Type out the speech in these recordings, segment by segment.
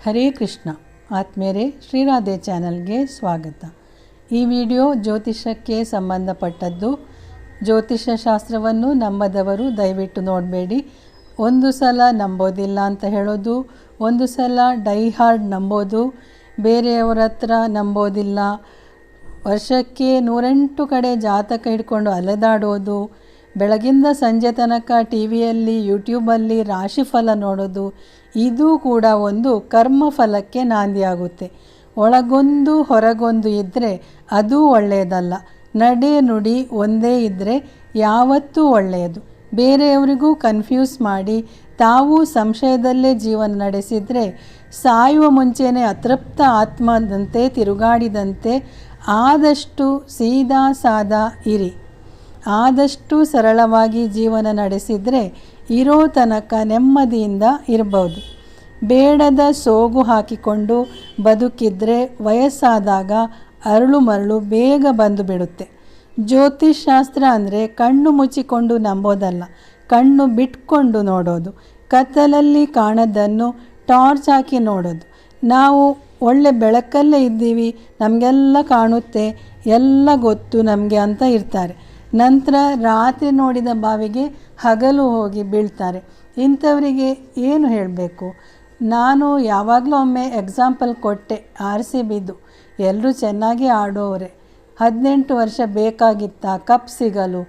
ಹರೇ ಕೃಷ್ಣ ಆತ್ಮೇರೆ ಶ್ರೀರಾಧೆ ಚಾನಲ್ಗೆ ಸ್ವಾಗತ. ಈ ವಿಡಿಯೋ ಜ್ಯೋತಿಷಕ್ಕೆ ಸಂಬಂಧಪಟ್ಟದ್ದು. ಜ್ಯೋತಿಷ್ಯ ಶಾಸ್ತ್ರವನ್ನು ನಂಬದವರು ದಯವಿಟ್ಟು ನೋಡಬೇಡಿ. ಒಂದು ಸಲ ನಂಬೋದಿಲ್ಲ ಅಂತ ಹೇಳೋದು, ಒಂದು ಸಲ ಡೈ ಹಾರ್ಡ್ ನಂಬೋದು, ಬೇರೆಯವರ ಹತ್ರ ನಂಬೋದಿಲ್ಲ, ವರ್ಷಕ್ಕೆ 108 ಕಡೆ ಜಾತಕ ಹಿಡ್ಕೊಂಡು ಅಲೆದಾಡೋದು, ಬೆಳಗಿಂದ ಸಂಜೆ ತನಕ ಟಿ ವಿಯಲ್ಲಿ ಯೂಟ್ಯೂಬಲ್ಲಿ ರಾಶಿಫಲ ನೋಡೋದು, ಇದು ಕೂಡ ಒಂದು ಕರ್ಮಫಲಕ್ಕೆ ನಾಂದಿಯಾಗುತ್ತೆ. ಒಳಗೊಂದು ಹೊರಗೊಂದು ಇದ್ದರೆ ಅದು ಒಳ್ಳೆಯದಲ್ಲ. ನಡೆ ನುಡಿ ಒಂದೇ ಇದ್ದರೆ ಯಾವತ್ತೂ ಒಳ್ಳೆಯದು. ಬೇರೆಯವರಿಗೂ ಕನ್ಫ್ಯೂಸ್ ಮಾಡಿ ತಾವು ಸಂಶಯದಲ್ಲೇ ಜೀವನ ನಡೆಸಿದರೆ ಸಾಯುವ ಮುಂಚೆನೇ ಅತೃಪ್ತ ಆತ್ಮದಂತೆ ತಿರುಗಾಡಿದಂತೆ. ಆದಷ್ಟು ಸೀದಾ ಸಾದಾ ಇರಿ. ಆದಷ್ಟು ಸರಳವಾಗಿ ಜೀವನ ನಡೆಸಿದರೆ ಇರೋ ತನಕ ನೆಮ್ಮದಿಯಿಂದ ಇರ್ಬೋದು. ಬೇಡದ ಸೋಗು ಹಾಕಿಕೊಂಡು ಬದುಕಿದ್ರೆ ವಯಸ್ಸಾದಾಗ ಅರಳು ಮರಳು ಬೇಗ ಬಂದು ಬಿಡುತ್ತೆ. ಜ್ಯೋತಿಷ್ ಶಾಸ್ತ್ರ ಅಂದರೆ ಕಣ್ಣು ಮುಚ್ಚಿಕೊಂಡು ನಂಬೋದಲ್ಲ, ಕಣ್ಣು ಬಿಟ್ಕೊಂಡು ನೋಡೋದು. ಕತ್ತಲಲ್ಲಿ ಕಾಣೋದನ್ನು ಟಾರ್ಚ್ ಹಾಕಿ ನೋಡೋದು. ನಾವು ಒಳ್ಳೆ ಬೆಳಕಲ್ಲೇ ಇದ್ದೀವಿ, ನಮಗೆಲ್ಲ ಕಾಣುತ್ತೆ, ಎಲ್ಲ ಗೊತ್ತು ನಮಗೆ ಅಂತ ಇರ್ತಾರೆ. ನಂತರ ರಾತ್ರಿ ನೋಡಿದ ಬಾವಿಗೆ ಹಗಲು ಹೋಗಿ ಬೀಳ್ತಾರೆ. ಇಂಥವರಿಗೆ ಏನು ಹೇಳಬೇಕು? ನಾನು ಯಾವಾಗಲೂ ಒಮ್ಮೆ ಎಕ್ಸಾಂಪಲ್ ಕೊಟ್ಟೆ. RCBದು ಎಲ್ಲರೂ ಚೆನ್ನಾಗಿ ಆಡೋರೆ, 18 ವರ್ಷ ಬೇಕಾಗಿತ್ತಾ ಕಪ್ ಸಿಗಲು?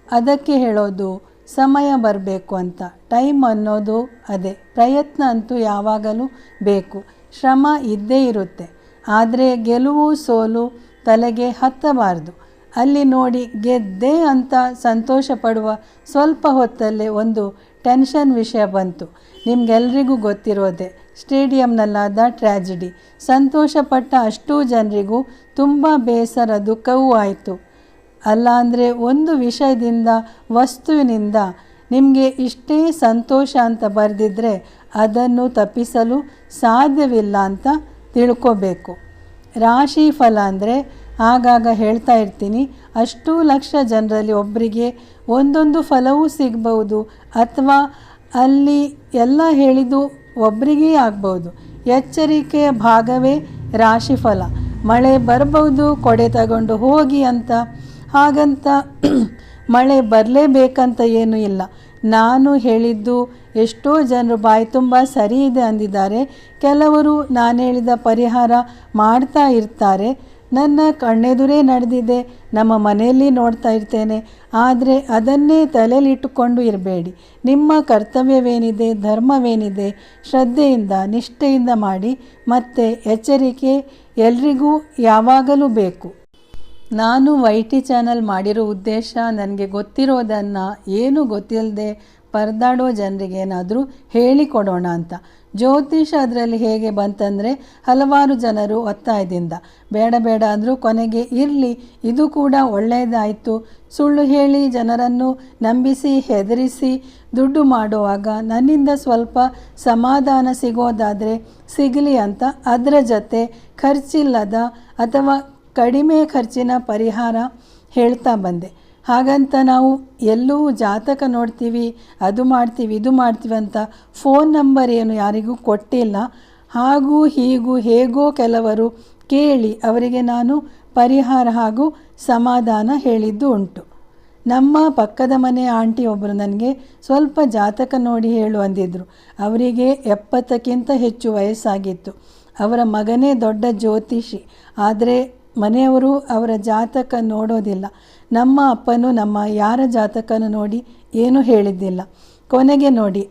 ಅದಕ್ಕೆ ಹೇಳೋದು ಸಮಯ ಬರಬೇಕು ಅಂತ. ಟೈಮ್ ಅನ್ನೋದು ಅದೇ. ಪ್ರಯತ್ನ ಅಂತೂ ಯಾವಾಗಲೂ ಬೇಕು, ಶ್ರಮ ಇದ್ದೇ ಇರುತ್ತೆ. ಆದರೆ ಗೆಲುವು ಸೋಲು ತಲೆಗೆ ಹತ್ತಬಾರ್ದು. ಅಲ್ಲಿ ನೋಡಿ ಗೆದ್ದೆ ಅಂತ ಸಂತೋಷ ಪಡುವ ಸ್ವಲ್ಪ ಹೊತ್ತಲ್ಲೇ ಒಂದು ಟೆನ್ಷನ್ ವಿಷಯ ಬಂತು. ನಿಮಗೆಲ್ರಿಗೂ ಗೊತ್ತಿರೋದೆ, ಸ್ಟೇಡಿಯಂನಲ್ಲಾದ ಟ್ರ್ಯಾಜಿಡಿ. ಸಂತೋಷಪಟ್ಟ ಅಷ್ಟೂ ಜನರಿಗೂ ತುಂಬ ಬೇಸರ ದುಃಖವೂ ಆಯಿತು. ಅಲ್ಲ ಅಂದರೆ ಒಂದು ವಿಷಯದಿಂದ ವಸ್ತುವಿನಿಂದ ನಿಮಗೆ ಇಷ್ಟೇ ಸಂತೋಷ ಅಂತ ಬರೆದಿದ್ದರೆ ಅದನ್ನು ತಪ್ಪಿಸಲು ಸಾಧ್ಯವಿಲ್ಲ ಅಂತ ತಿಳ್ಕೋಬೇಕು. ರಾಶಿ ಫಲ ಅಂದರೆ ಆಗಾಗ ಹೇಳ್ತಾ ಇರ್ತೀನಿ, ಅಷ್ಟು ಲಕ್ಷ ಜನರಲ್ಲಿ ಒಬ್ಬರಿಗೆ ಒಂದೊಂದು ಫಲವೂ ಸಿಗ್ಬೋದು, ಅಥವಾ ಅಲ್ಲಿ ಎಲ್ಲ ಹೇಳಿದ್ದು ಒಬ್ಬರಿಗೇ ಆಗ್ಬೋದು. ಎಚ್ಚರಿಕೆಯ ಭಾಗವೇ ರಾಶಿಫಲ. ಮಳೆ ಬರ್ಬೋದು, ಕೊಡೆ ತಗೊಂಡು ಹೋಗಿ ಅಂತ. ಹಾಗಂತ ಮಳೆ ಬರಲೇಬೇಕಂತ ಏನೂ ಇಲ್ಲ. ನಾನು ಹೇಳಿದ್ದು ಎಷ್ಟೋ ಜನರು ಬಾಯಿ ತುಂಬ ಸರಿ ಇದೆ ಅಂದಿದ್ದಾರೆ. ಕೆಲವರು ನಾನು ಹೇಳಿದ ಪರಿಹಾರ ಮಾಡ್ತಾ ಇರ್ತಾರೆ. ನನ್ನ ಕಣ್ಣೆದುರೇ ನಡೆದಿದೆ, ನಮ್ಮ ಮನೆಯಲ್ಲಿ ನೋಡ್ತಾ ಇರ್ತೇನೆ. ಆದರೆ ಅದನ್ನೇ ತಲೆಯಲ್ಲಿಟ್ಟುಕೊಂಡು ಇರಬೇಡಿ. ನಿಮ್ಮ ಕರ್ತವ್ಯವೇನಿದೆ, ಧರ್ಮವೇನಿದೆ, ಶ್ರದ್ಧೆಯಿಂದ ನಿಷ್ಠೆಯಿಂದ ಮಾಡಿ. ಮತ್ತು ಎಚ್ಚರಿಕೆ ಎಲ್ರಿಗೂ ಯಾವಾಗಲೂ ಬೇಕು. ನಾನು YT ಚಾನಲ್ ಮಾಡಿರೋ ಉದ್ದೇಶ ನನಗೆ ಗೊತ್ತಿರೋದನ್ನು ಏನು ಗೊತ್ತಿಲ್ಲದೆ ಪರದಾಡೋ ಜನರಿಗೆ ಏನಾದರೂ ಹೇಳಿಕೊಡೋಣ ಅಂತ. ಜ್ಯೋತಿಷ ಅದರಲ್ಲಿ ಹೇಗೆ ಬಂತಂದರೆ, ಹಲವಾರು ಜನರು ಒತ್ತಾಯದಿಂದ ಬೇಡ ಬೇಡ ಅಂದರೂ ಕೊನೆಗೆ ಇರಲಿ, ಇದು ಕೂಡ ಒಳ್ಳೆಯದಾಯಿತು. ಸುಳ್ಳು ಹೇಳಿ ಜನರನ್ನು ನಂಬಿಸಿ ಹೆದರಿಸಿ ದುಡ್ಡು ಮಾಡುವಾಗ ನನ್ನಿಂದ ಸ್ವಲ್ಪ ಸಮಾಧಾನ ಸಿಗೋದಾದರೆ ಸಿಗಲಿ ಅಂತ ಅದರ ಜೊತೆ ಖರ್ಚಿಲ್ಲದ ಅಥವಾ ಕಡಿಮೆ ಖರ್ಚಿನ ಪರಿಹಾರ ಹೇಳ್ತಾ ಬಂದೆ. ಹಾಗಂತ ನಾವು ಎಲ್ಲೂ ಜಾತಕ ನೋಡ್ತೀವಿ, ಅದು ಮಾಡ್ತೀವಿ, ಇದು ಮಾಡ್ತೀವಿ ಅಂತ ಫೋನ್ ನಂಬರ್ ಏನು ಯಾರಿಗೂ ಕೊಟ್ಟಿಲ್ಲ. ಹಾಗೂ ಹೀಗೂ ಹೇಗೋ ಕೆಲವರು ಕೇಳಿ ಅವರಿಗೆ ನಾನು ಪರಿಹಾರ ಹಾಗೂ ಸಮಾಧಾನ ಹೇಳಿದ್ದು ಉಂಟು. ನಮ್ಮ ಪಕ್ಕದ ಮನೆ ಆಂಟಿ ಒಬ್ಬರು ನನಗೆ ಸ್ವಲ್ಪ ಜಾತಕ ನೋಡಿ ಹೇಳು ಅಂದಿದ್ರು. ಅವರಿಗೆ 70ಕ್ಕಿಂತ ಹೆಚ್ಚು ವಯಸ್ಸಾಗಿತ್ತು. ಅವರ ಮಗನೇ ದೊಡ್ಡ ಜ್ಯೋತಿಷಿ. ಆದರೆ ಮನೆಯವರು ಅವರ ಜಾತಕ ನೋಡೋದಿಲ್ಲ. ನಮ್ಮ ಅಪ್ಪನೂ ನಮ್ಮ ಯಾರ ಜಾತಕನೂ ನೋಡಿ ಏನೂ ಹೇಳಿದ್ದಿಲ್ಲ. ಕೊನೆಗೆ ನೋಡಿ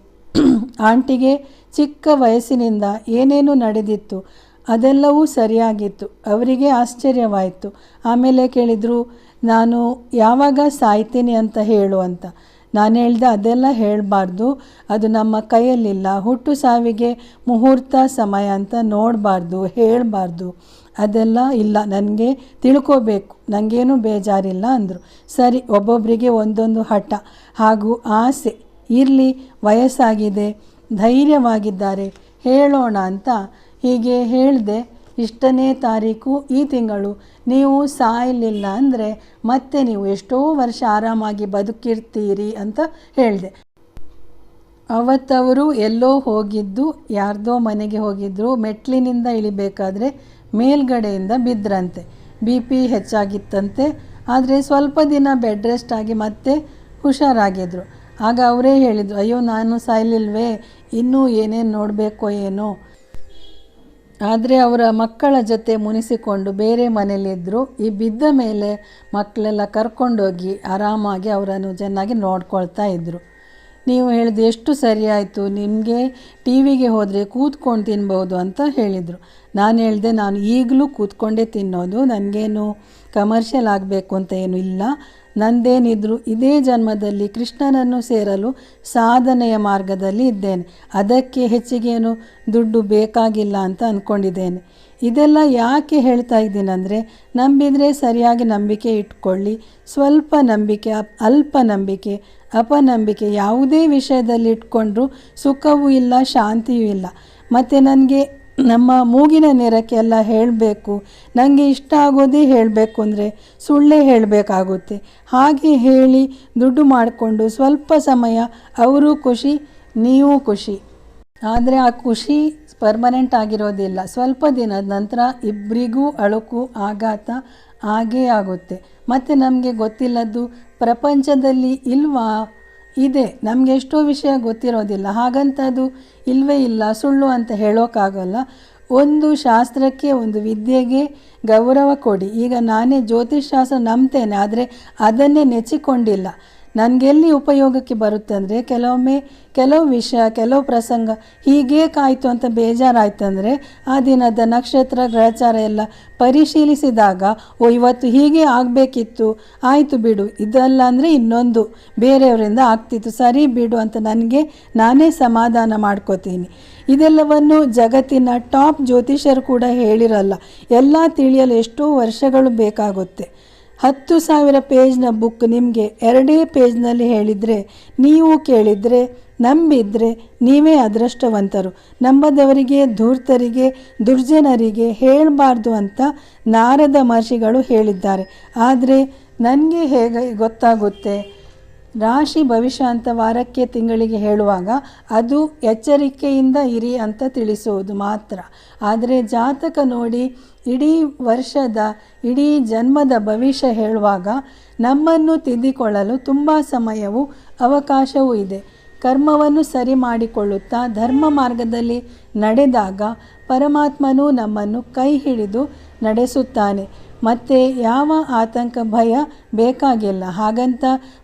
ಆಂಟಿಗೆ ಚಿಕ್ಕ ವಯಸ್ಸಿನಿಂದ ಏನೇನು ನಡೆದಿತ್ತು ಅದೆಲ್ಲವೂ ಸರಿಯಾಗಿತ್ತು. ಅವರಿಗೆ ಆಶ್ಚರ್ಯವಾಯಿತು. ಆಮೇಲೆ ಕೇಳಿದರು, ನಾನು ಯಾವಾಗ ಸಾಯ್ತೀನಿ ಅಂತ ಹೇಳು ಅಂತ. ನಾನು ಹೇಳ್ದೆ, ಅದೆಲ್ಲ ಹೇಳಬಾರ್ದು, ಅದು ನಮ್ಮ ಕೈಯಲ್ಲಿಲ್ಲ. ಹುಟ್ಟು ಸಾವಿಗೆ ಮುಹೂರ್ತ ಸಮಯ ಅಂತ ನೋಡಬಾರ್ದು, ಹೇಳಬಾರ್ದು, ಅದೆಲ್ಲ ಇಲ್ಲ, ನನಗೆ ತಿಳ್ಕೋಬೇಕು, ನನಗೇನು ಬೇಜಾರಿಲ್ಲ ಅಂದರು. ಸರಿ, ಒಬ್ಬೊಬ್ಬರಿಗೆ ಒಂದೊಂದು ಹಠ ಹಾಗೂ ಆಸೆ ಇರಲಿ. ವಯಸ್ಸಾಗಿದೆ, ಧೈರ್ಯವಾಗಿದ್ದಾರೆ, ಹೇಳೋಣ ಅಂತ ಹೀಗೆ ಹೇಳಿದೆ. ಇಷ್ಟನೇ ತಾರೀಕು ಈ ತಿಂಗಳು ನೀವು ಸಾಯಲಿಲ್ಲ ಅಂದರೆ ಮತ್ತೆ ನೀವು ಎಷ್ಟೋ ವರ್ಷ ಆರಾಮಾಗಿ ಬದುಕಿರ್ತೀರಿ ಅಂತ ಹೇಳಿದೆ. ಅವತ್ತವರು ಎಲ್ಲೋ ಹೋಗಿದ್ದು, ಯಾರ್ದೋ ಮನೆಗೆ ಹೋಗಿದ್ದರು. ಮೆಟ್ಲಿನಿಂದ ಇಳಿಬೇಕಾದ್ರೆ ಮೇಲ್ಗಡೆಯಿಂದ ಬಿದ್ದರಂತೆ. BP ಹೆಚ್ಚಾಗಿತ್ತಂತೆ. ಆದರೆ ಸ್ವಲ್ಪ ದಿನ ಬೆಡ್ ರೆಸ್ಟ್ ಆಗಿ ಮತ್ತೆ ಹುಷಾರಾಗಿದ್ದರು. ಆಗ ಅವರೇ ಹೇಳಿದರು, ಅಯ್ಯೋ ನಾನು ಸಾಯಲಿಲ್ವೇ, ಇನ್ನೂ ಏನೇನು ನೋಡಬೇಕೋ ಏನೋ. ಆದರೆ ಅವರ ಮಕ್ಕಳ ಜೊತೆ ಮುನಿಸಿಕೊಂಡು ಬೇರೆ ಮನೇಲಿದ್ದರು. ಈ ಬಿದ್ದ ಮೇಲೆ ಮಕ್ಕಳೆಲ್ಲ ಕರ್ಕೊಂಡೋಗಿ ಆರಾಮಾಗಿ ಅವರನ್ನು ಚೆನ್ನಾಗಿ ನೋಡ್ಕೊಳ್ತಾ ಇದ್ದರು. ನೀವು ಹೇಳಿದ್ದು ಎಷ್ಟು ಸರಿಯಾಯಿತು, ನಿಮಗೆ TVಗೆ ಹೋದರೆ ಕೂತ್ಕೊಂಡು ತಿನ್ಬೋದು ಅಂತ ಹೇಳಿದರು. ನಾನು ಹೇಳಿದೆ, ನಾನು ಈಗಲೂ ಕೂತ್ಕೊಂಡೇ ತಿನ್ನೋದು, ನನಗೇನು ಕಮರ್ಷಿಯಲ್ ಆಗಬೇಕು ಅಂತ ಏನೂ ಇಲ್ಲ. ನಂದೇನಿದ್ರು ಇದೇ ಜನ್ಮದಲ್ಲಿ ಕೃಷ್ಣನನ್ನು ಸೇರಲು ಸಾಧನೆಯ ಮಾರ್ಗದಲ್ಲಿ ಇದ್ದೇನೆ. ಅದಕ್ಕೆ ಹೆಚ್ಚಿಗೇನು ದುಡ್ಡು ಬೇಕಾಗಿಲ್ಲ ಅಂತ ಅಂದ್ಕೊಂಡಿದ್ದೇನೆ. ಇದೆಲ್ಲ ಯಾಕೆ ಹೇಳ್ತಾ ಇದ್ದೀನಂದರೆ, ನಂಬಿದರೆ ಸರಿಯಾಗಿ ನಂಬಿಕೆ ಇಟ್ಕೊಳ್ಳಿ. ಸ್ವಲ್ಪ ನಂಬಿಕೆ, ಅಲ್ಪ ನಂಬಿಕೆ, ಅಪನಂಬಿಕೆ ಯಾವುದೇ ವಿಷಯದಲ್ಲಿ ಇಟ್ಕೊಂಡ್ರೂ ಸುಖವೂ ಇಲ್ಲ, ಶಾಂತಿಯೂ ಇಲ್ಲ. ಮತ್ತು ನನಗೆ ನಮ್ಮ ಮೂಗಿನ ನೇರಕ್ಕೆ ಎಲ್ಲ ಹೇಳಬೇಕು, ನನಗೆ ಇಷ್ಟ ಆಗೋದೇ ಹೇಳಬೇಕು ಅಂದರೆ ಸುಳ್ಳೇ ಹೇಳಬೇಕಾಗುತ್ತೆ. ಹಾಗೆ ಹೇಳಿ ದುಡ್ಡು ಮಾಡಿಕೊಂಡು ಸ್ವಲ್ಪ ಸಮಯ ಅವರು ಖುಷಿ, ನೀವು ಖುಷಿ. ಆದರೆ ಆ ಖುಷಿ ಪರ್ಮನೆಂಟ್ ಆಗಿರೋದಿಲ್ಲ. ಸ್ವಲ್ಪ ದಿನದ ನಂತರ ಇಬ್ಬರಿಗೂ ಅಳುಕು, ಆಘಾತ ಆಗೇ ಆಗುತ್ತೆ. ಮತ್ತು ನಮಗೆ ಗೊತ್ತಿಲ್ಲದ್ದು ಪ್ರಪಂಚದಲ್ಲಿ ಇಲ್ವಾ, ಇದೆ. ನಮಗೆ ಎಷ್ಟೋ ವಿಷಯ ಗೊತ್ತಿರೋದಿಲ್ಲ. ಹಾಗಂತ ಅದು ಇಲ್ಲವೇ ಇಲ್ಲ, ಸುಳ್ಳು ಅಂತ ಹೇಳೋಕ್ಕಾಗಲ್ಲ. ಒಂದು ಶಾಸ್ತ್ರಕ್ಕೆ, ಒಂದು ವಿದ್ಯೆಗೆ ಗೌರವ ಕೊಡಿ. ಈಗ ನಾನೇ ಜ್ಯೋತಿಷ್ಶಾಸ್ತ್ರ ನಂಬ್ತೇನೆ, ಆದರೆ ಅದನ್ನೇ ನೆಚ್ಚಿಕೊಂಡಿಲ್ಲ. ನನಗೆಲ್ಲಿ ಉಪಯೋಗಕ್ಕೆ ಬರುತ್ತೆ ಅಂದರೆ, ಕೆಲವೊಮ್ಮೆ ಕೆಲವು ವಿಷಯ, ಕೆಲವು ಪ್ರಸಂಗ ಹೀಗೇ ಕಾಯ್ತು ಅಂತ ಬೇಜಾರಾಯ್ತಂದರೆ ಆ ದಿನದ ನಕ್ಷತ್ರ ಗ್ರಹಚಾರ ಎಲ್ಲ ಪರಿಶೀಲಿಸಿದಾಗ, ಇವತ್ತು ಹೀಗೆ ಆಗಬೇಕಿತ್ತು, ಆಯಿತು ಬಿಡು, ಇದಲ್ಲ ಅಂದರೆ ಇನ್ನೊಂದು ಬೇರೆಯವರಿಂದ ಆಗ್ತಿತ್ತು, ಸರಿ ಬಿಡು ಅಂತ ನನಗೆ ನಾನೇ ಸಮಾಧಾನ ಮಾಡ್ಕೋತೀನಿ. ಇದೆಲ್ಲವನ್ನು ಜಗತ್ತಿನ ಟಾಪ್ ಜ್ಯೋತಿಷರು ಕೂಡ ಹೇಳಿರಲ್ಲ. ಎಲ್ಲ ತಿಳಿಯಲು ಎಷ್ಟೋ ವರ್ಷಗಳು ಬೇಕಾಗುತ್ತೆ. 10,000 ಪೇಜ್ನ ಬುಕ್ ನಿಮಗೆ 2 ಪೇಜ್ನಲ್ಲಿ ಹೇಳಿದರೆ, ನೀವು ಕೇಳಿದರೆ, ನಂಬಿದರೆ ನೀವೇ ಅದೃಷ್ಟವಂತರು. ನಂಬದವರಿಗೆ, ಧೂರ್ತರಿಗೆ, ದುರ್ಜನರಿಗೆ ಹೇಳಬಾರ್ದು ಅಂತ ನಾರದ ಮಹರ್ಷಿಗಳು ಹೇಳಿದ್ದಾರೆ. ಆದರೆ ನನಗೆ ಹೇಗೆ ಗೊತ್ತಾಗುತ್ತೆ? ರಾಶಿ ಭವಿಷ್ಯ ಅಂತ ವಾರಕ್ಕೆ, ತಿಂಗಳಿಗೆ ಹೇಳುವಾಗ ಅದು ಎಚ್ಚರಿಕೆಯಿಂದ ಇರಿ ಅಂತ ತಿಳಿಸುವುದು ಮಾತ್ರ. ಆದರೆ ಜಾತಕ ನೋಡಿ ಇಡೀ ವರ್ಷದ, ಇಡೀ ಜನ್ಮದ ಭವಿಷ್ಯ ಹೇಳುವಾಗ ನಮ್ಮನ್ನು ತಿದ್ದಿಕೊಳ್ಳಲು ತುಂಬ ಸಮಯವೂ ಅವಕಾಶವೂ ಇದೆ. ಕರ್ಮವನ್ನು ಸರಿ ಮಾಡಿಕೊಳ್ಳುತ್ತಾ ಧರ್ಮ ಮಾರ್ಗದಲ್ಲಿ ನಡೆದಾಗ ಪರಮಾತ್ಮನು ನಮ್ಮನ್ನು ಕೈ ಹಿಡಿದು ನಡೆಸುತ್ತಾನೆ. ಮತ್ತು ಯಾವ ಆತಂಕ, ಭಯ ಬೇಕಾಗಿಲ್ಲ. ಹಾಗಂತ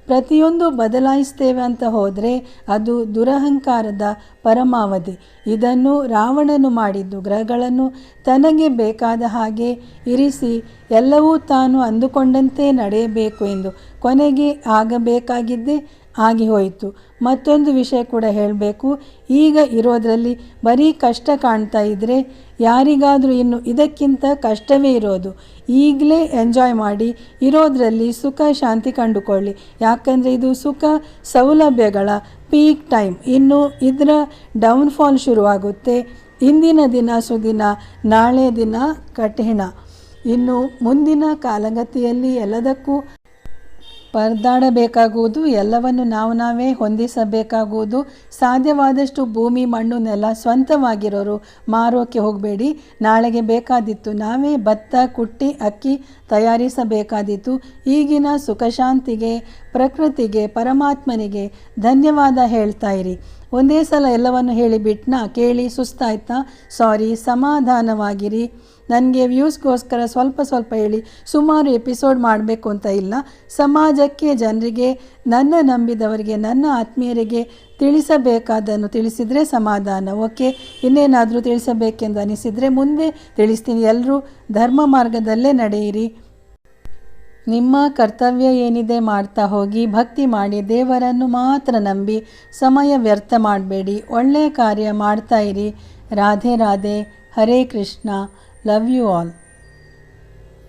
ಪ್ರತಿಯೊಂದು ಬದಲಾಯಿಸ್ತೇವೆ ಅಂತ ಹೋದರೆ ಅದು ದುರಹಂಕಾರದ ಪರಮಾವಧಿ. ಇದನ್ನು ರಾವಣನು ಮಾಡಿದ್ದು. ಗ್ರಹಗಳನ್ನು ತನಗೆ ಬೇಕಾದ ಹಾಗೆ ಇರಿಸಿ ಎಲ್ಲವೂ ತಾನು ಅಂದುಕೊಂಡಂತೆ ನಡೆಯಬೇಕು ಎಂದು. ಕೊನೆಗೆ ಆಗಬೇಕಾಗಿದ್ದೇ ಆಗಿ ಹೋಯಿತು. ಮತ್ತೊಂದು ವಿಷಯ ಕೂಡ ಹೇಳಬೇಕು. ಈಗ ಇರೋದರಲ್ಲಿ ಬರೀ ಕಷ್ಟ ಕಾಣ್ತಾ ಇದ್ದರೆ ಯಾರಿಗಾದರೂ ಇನ್ನು ಇದಕ್ಕಿಂತ ಕಷ್ಟವೇ ಇರೋದು. ಈಗಲೇ ಎಂಜಾಯ್ ಮಾಡಿ, ಇರೋದರಲ್ಲಿ ಸುಖ ಶಾಂತಿ ಕಂಡುಕೊಳ್ಳಿ. ಯಾಕಂದರೆ ಇದು ಸುಖ ಸೌಲಭ್ಯಗಳ ಪೀಕ್ ಟೈಮ್. ಇನ್ನು ಇದರ ಡೌನ್ಫಾಲ್ ಶುರುವಾಗುತ್ತೆ. ಇಂದಿನ ದಿನ ಸುದಿನ, ನಾಳೆ ದಿನ ಕಠಿಣ. ಇನ್ನು ಮುಂದಿನ ಕಾಲಗತಿಯಲ್ಲಿ ಎಲ್ಲದಕ್ಕೂ ಪರದಾಡಬೇಕಾಗುವುದು, ಎಲ್ಲವನ್ನು ನಾವೇ ಹೊಂದಿಸಬೇಕಾಗುವುದು. ಸಾಧ್ಯವಾದಷ್ಟು ಭೂಮಿ, ಮಣ್ಣು, ನೆಲ ಸ್ವಂತವಾಗಿರೋರು ಮಾರೋಕ್ಕೆ ಹೋಗಬೇಡಿ. ನಾಳೆಗೆ ಬೇಕಾದಿತ್ತು ನಾವೇ ಭತ್ತ ಕುಟ್ಟಿ ಅಕ್ಕಿ ತಯಾರಿಸಬೇಕಾದಿತ್ತು. ಈಗಿನ ಸುಖ ಶಾಂತಿಗೆ, ಪ್ರಕೃತಿಗೆ, ಪರಮಾತ್ಮನಿಗೆ ಧನ್ಯವಾದ ಹೇಳ್ತಾ ಇರಿ. ಒಂದೇ ಸಲ ಎಲ್ಲವನ್ನು ಹೇಳಿಬಿಟ್ನಾ? ಕೇಳಿ ಸುಸ್ತಾಯ್ತಾ? ಸಾರಿ, ಸಮಾಧಾನವಾಗಿರಿ. ನನಗೆ ವ್ಯೂಸ್ಗೋಸ್ಕರ ಸ್ವಲ್ಪ ಸ್ವಲ್ಪ ಹೇಳಿ ಸುಮಾರು ಎಪಿಸೋಡ್ ಮಾಡಬೇಕು ಅಂತ ಇಲ್ಲ. ಸಮಾಜಕ್ಕೆ, ಜನರಿಗೆ, ನನ್ನ ನಂಬಿದವರಿಗೆ, ನನ್ನ ಆತ್ಮೀಯರಿಗೆ ತಿಳಿಸಬೇಕಾದನ್ನು ತಿಳಿಸಿದರೆ ಸಮಾಧಾನ. ಓಕೆ, ಇನ್ನೇನಾದರೂ ತಿಳಿಸಬೇಕೆಂದು ಅನಿಸಿದರೆ ಮುಂದೆ ತಿಳಿಸ್ತೀನಿ. ಎಲ್ಲರೂ ಧರ್ಮ ಮಾರ್ಗದಲ್ಲೇ ನಡೆಯಿರಿ. ನಿಮ್ಮ ಕರ್ತವ್ಯ ಏನಿದೆ ಮಾಡ್ತಾ ಹೋಗಿ, ಭಕ್ತಿ ಮಾಡಿ, ದೇವರನ್ನು ಮಾತ್ರ ನಂಬಿ ಸಮಯ ವ್ಯರ್ಥ ಮಾಡಬೇಡಿ. ಒಳ್ಳೆಯ ಕಾರ್ಯ ಮಾಡ್ತಾ ಇರಿ. Radhe Radhe. Hare Krishna. Love you all.